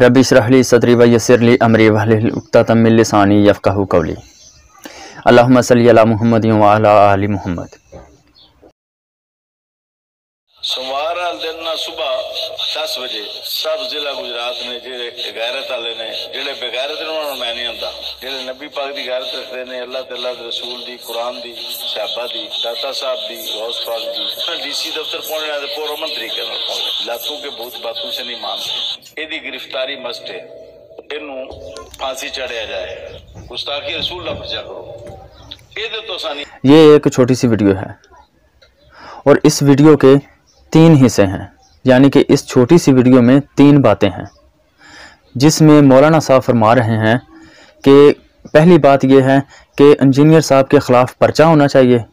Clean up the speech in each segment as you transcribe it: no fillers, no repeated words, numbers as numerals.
Rabbi इश्रह ली सदरी व यस्सिर ली अमरी वहलुल उक़्दतम मिन लिसानी यफ़क़हू क़ौली। अल्लाहुम्मा सल्लि अला मुहम्मद व अला आलि मुहम्मद। सोमवार दिन सुबह 10 बजे सब जिला गुजरात ने जेड़े गैरत वाले ने जेड़े बेगैरत ने उन्होंने मैं नहीं आंदा जेड़े नबी पाक दी गैरत रखते ने अल्लाह ते अल्लाह दे रसूल दी कुरान दी सहाबा दी दाता साहब दी गौस पाक दी डीसी दफ्तर पहुंचने वाले पुरअमन तरीके नाल पहुंचे लातू के भूत बातू से नहीं मानते एदी गिरफ्तारी मस्ट है इनू फांसी चढ़ाया जाए गुस्ताखी रसूल दा पर्चा करो एदे तो सानी। ये एक छोटी सी वीडियो है और इस वीडियो के 3 हिस्से हैं, यानी कि इस छोटी सी वीडियो में 3 बातें हैं जिसमें मौलाना साहब फरमा रहे हैं कि पहली बात यह है कि इंजीनियर साहब के ख़िलाफ़ पर्चा होना चाहिए।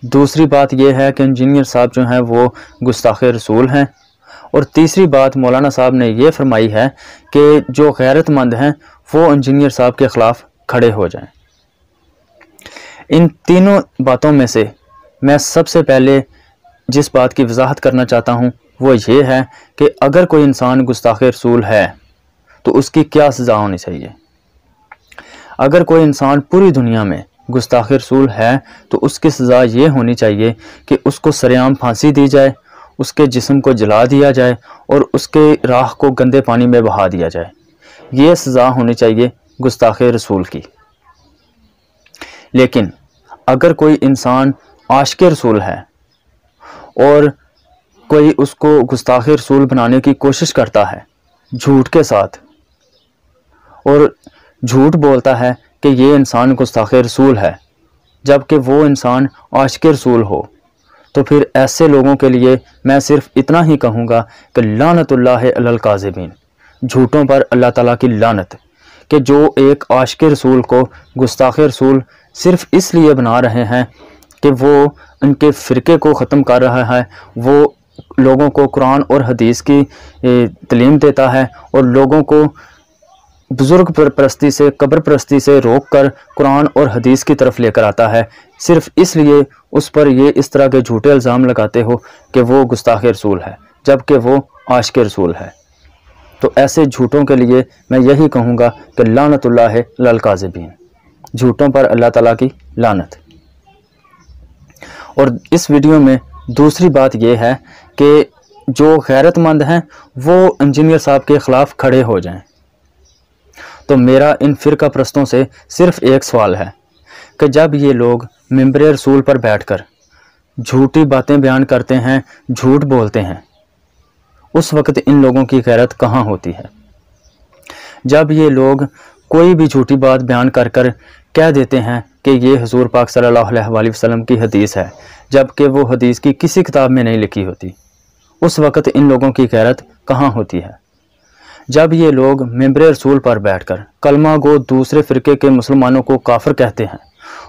दूसरी बात यह है कि इंजीनियर साहब जो हैं वो गुस्ताखे रसूल हैं। और तीसरी बात मौलाना साहब ने ये फरमाई है कि जो गैरतमंद हैं वो इंजीनियर साहब के ख़िलाफ़ खड़े हो जाएं। इन तीनों बातों में से मैं सबसे पहले जिस बात की वजाहत करना चाहता हूँ वो ये है कि अगर कोई इंसान गुस्ताखे रसूल है तो उसकी क्या सज़ा होनी चाहिए। अगर कोई इंसान पूरी दुनिया में गुस्ताखे रसूल है तो उसकी सज़ा ये होनी चाहिए कि उसको सरेआम फांसी दी जाए, उसके जिस्म को जला दिया जाए और उसके राह को गंदे पानी में बहा दिया जाए। ये सज़ा होनी चाहिए गुस्ताखे रसूल की। लेकिन अगर कोई इंसान आशिक़ रसूल है और कोई उसको गुस्ताखे रसूल बनाने की कोशिश करता है झूठ के साथ और झूठ बोलता है कि ये इंसान गुस्ताखे रसूल है जबकि वो इंसान आशिक़ रसूल हो, तो फिर ऐसे लोगों के लिए मैं सिर्फ इतना ही कहूँगा कि लानतुल्लाह अलल काज़िबीन, झूठों पर अल्लाह ताला की लानत, कि जो एक आशिक़ रसूल को गुस्ताखे रसूल सिर्फ इसलिए बना रहे हैं कि वो उनके फ़िरके को ख़त्म कर रहा है, वो लोगों को कुरान और हदीस की तालीम देता है और लोगों को बुज़ुर्ग परस्ती से, कब्र परस्ती से रोक कर कुरान और हदीस की तरफ लेकर आता है, सिर्फ इसलिए उस पर ये इस तरह के झूठे इल्ज़ाम लगाते हो कि वो गुस्ताखे रसूल है जबकि वो आशिक़ रसूल है। तो ऐसे झूठों के लिए मैं यही कहूँगा कि लानतुल्लाह अलल काज़िबीन, झूठों पर अल्लाह ताला की लानत। और इस वीडियो में दूसरी बात यह है कि जो गैरतमंद हैं वो इंजीनियर साहब के ख़िलाफ़ खड़े हो जाएं। तो मेरा इन फ़िरका परस्तों से सिर्फ़ एक सवाल है कि जब ये लोग मिंबर रसूल पर बैठकर झूठी बातें बयान करते हैं, झूठ बोलते हैं, उस वक़्त इन लोगों की गैरत कहाँ होती है। जब ये लोग कोई भी झूठी बात बयान कर कर कह देते हैं कि ये हुज़ूर पाक सल्लल्लाहु अलैहि वसल्लम की हदीस है जबकि वो हदीस की किसी किताब में नहीं लिखी होती, उस वक़्त इन लोगों की गैरत कहाँ होती है। जब ये लोग मिंबर रसूल पर बैठकर कलमा गो दूसरे फ़िरके के मुसलमानों को काफिर कहते हैं,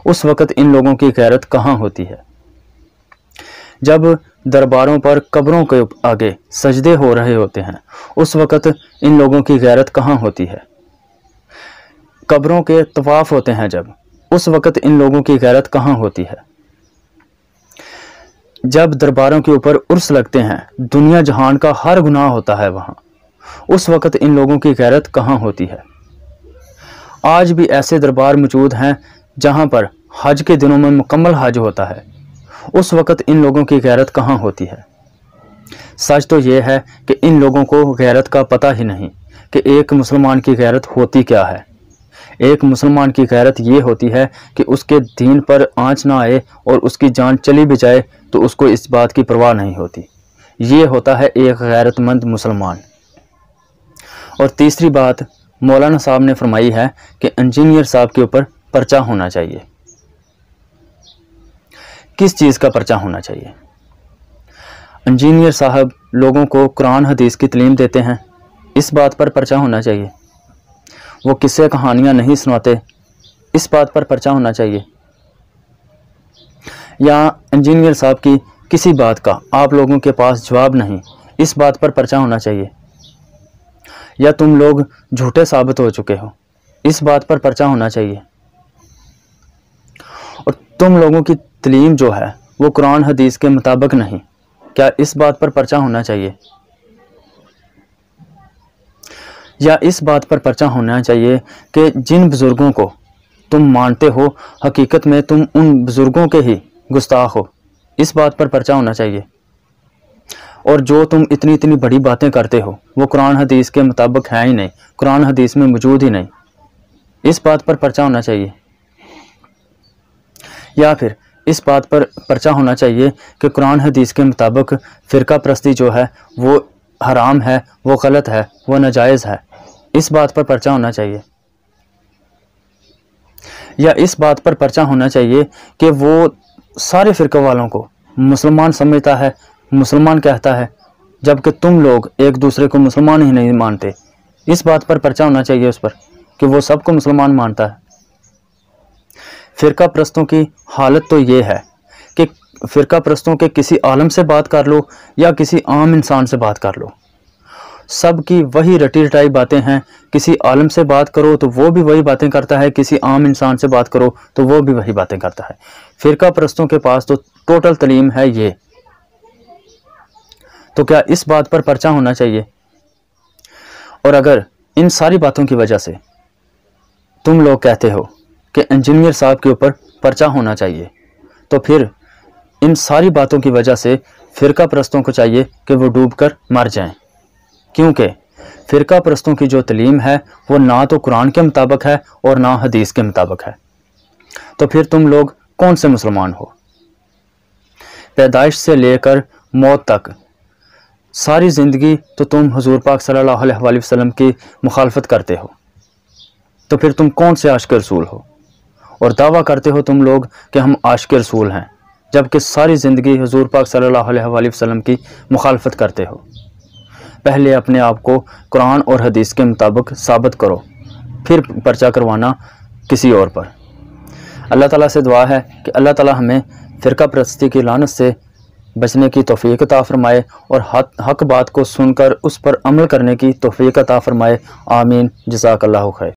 उस वक़्त इन लोगों की गैरत कहाँ होती है। जब दरबारों पर कब्रों के आगे सजदे हो रहे होते हैं, उस वक़्त इन लोगों की गैरत कहाँ होती है। कब्रों के तवाफ़ होते हैं जब, उस वक़्त इन लोगों की गैरत कहाँ होती है। जब दरबारों के ऊपर उर्स लगते हैं, दुनिया जहान का हर गुनाह होता है वहाँ, उस वक़्त इन लोगों की गैरत कहाँ होती है। आज भी ऐसे दरबार मौजूद हैं जहाँ पर हज के दिनों में मुकम्मल हज होता है, उस वक़्त इन लोगों की गैरत कहाँ होती है। सच तो ये है कि इन लोगों को गैरत का पता ही नहीं कि एक मुसलमान की गैरत होती क्या है। एक मुसलमान की गैरत ये होती है कि उसके दीन पर आँच ना आए और उसकी जान चली भी जाए तो उसको इस बात की परवाह नहीं होती। ये होता है एक गैरतमंद मुसलमान। और तीसरी बात मौलाना साहब ने फरमाई है कि इंजीनियर साहब के ऊपर पर्चा होना चाहिए। किस चीज़ का पर्चा होना चाहिए। इंजीनियर साहब लोगों को कुरान हदीस की तालीम देते हैं, इस बात पर पर्चा होना चाहिए। वो किस्से कहानियाँ नहीं सुनाते, इस बात पर पर्चा होना चाहिए। या इंजीनियर साहब की किसी बात का आप लोगों के पास जवाब नहीं, इस बात पर पर्चा होना चाहिए। या तुम लोग झूठे साबित हो चुके हो, इस बात पर पर्चा होना चाहिए। और तुम लोगों की तालीम जो है वो कुरान हदीस के मुताबिक नहीं, क्या इस बात पर पर्चा होना चाहिए। یا اس بات پر پرچہ ہونا چاہیے کہ جن بزرگوں کو تم مانتے ہو حقیقت میں تم ان بزرگوں کے ہی گستاخ ہو، اس بات پر پرچہ ہونا چاہیے، اور جو تم اتنی بڑی باتیں کرتے ہو وہ قرآن حدیث کے مطابق ہے ہی نہیں، قرآن حدیث میں موجود ہی نہیں، اس بات پر پرچہ ہونا چاہیے۔ یا پھر اس بات پر پرچہ ہونا چاہیے کہ قرآن حدیث کے مطابق فرقہ پرستی جو ہے وہ حرام ہے، وہ غلط ہے، وہ ناجائز ہے، اس بات پر پرچہ ہونا چاہیے۔ یا اس بات پر پرچہ ہونا چاہیے کہ وہ سارے فرقہ والوں کو مسلمان سمجھتا ہے، مسلمان کہتا ہے، جبکہ تم لوگ ایک دوسرے کو مسلمان ہی نہیں مانتے، اس بات پر پرچہ ہونا چاہیے اس پر کہ وہ سب کو مسلمان مانتا ہے۔ فرقہ پرستوں کی حالت تو یہ ہے کہ فرقہ پرستوں کے کسی عالم سے بات کر لو یا کسی عام انسان سے بات کر لو، سب کی وہی رٹی رٹائی باتیں ہیں، کسی عالم سے بات کرو تو وہ بھی وہی باتیں کرتا ہے، کسی عام انسان سے بات کرو تو وہ بھی وہی باتیں کرتا ہے۔ فرقہ پرستوں کے پاس تو ٹوٹل تعلیم ہے یہ، تو کیا اس بات پر پرچہ ہونا چاہیے؟ اور اگر ان ساری باتوں کی وجہ سے تم لوگ کہتے ہو کہ انجینئر صاحب کے اوپر پرچہ ہونا چاہیے، تو پھر ان ساری باتوں کی وجہ سے فرقہ پرستوں کو چاہیے کہ وہ ڈوب کر مر جائیں، کیونکہ فرقہ پرستوں کی جو تعلیم ہے وہ نہ تو قرآن کے مطابق ہے اور نہ حدیث کے مطابق ہے، تو پھر تم لوگ کون سے مسلمان ہو؟ پیدائش سے لے کر موت تک ساری زندگی تو تم حضور پاک صلی اللہ علیہ وآلہ وسلم کی مخالفت کرتے ہو، تو پھر تم کون سے عاشق رسول ہو؟ اور دعویٰ کرتے ہو تم لوگ کہ ہم عاشق رسول ہیں، جبکہ ساری زندگی حضور پاک صلی اللہ علیہ وآلہ وسلم کی مخالفت کرتے ہو۔ پہلے اپنے آپ کو قرآن اور حدیث کے مطابق ثابت کرو، پھر پرچہ کروانا کسی اور پر۔ اللہ تعالیٰ سے دعا ہے کہ اللہ تعالیٰ ہمیں فرقہ پرستی کی لعنت سے بچنے کی توفیق عطا فرمائے اور حق بات کو سن کر اس پر عمل کرنے کی توفیق عطا فرمائے۔ آمین۔ جزاک اللہ خیر۔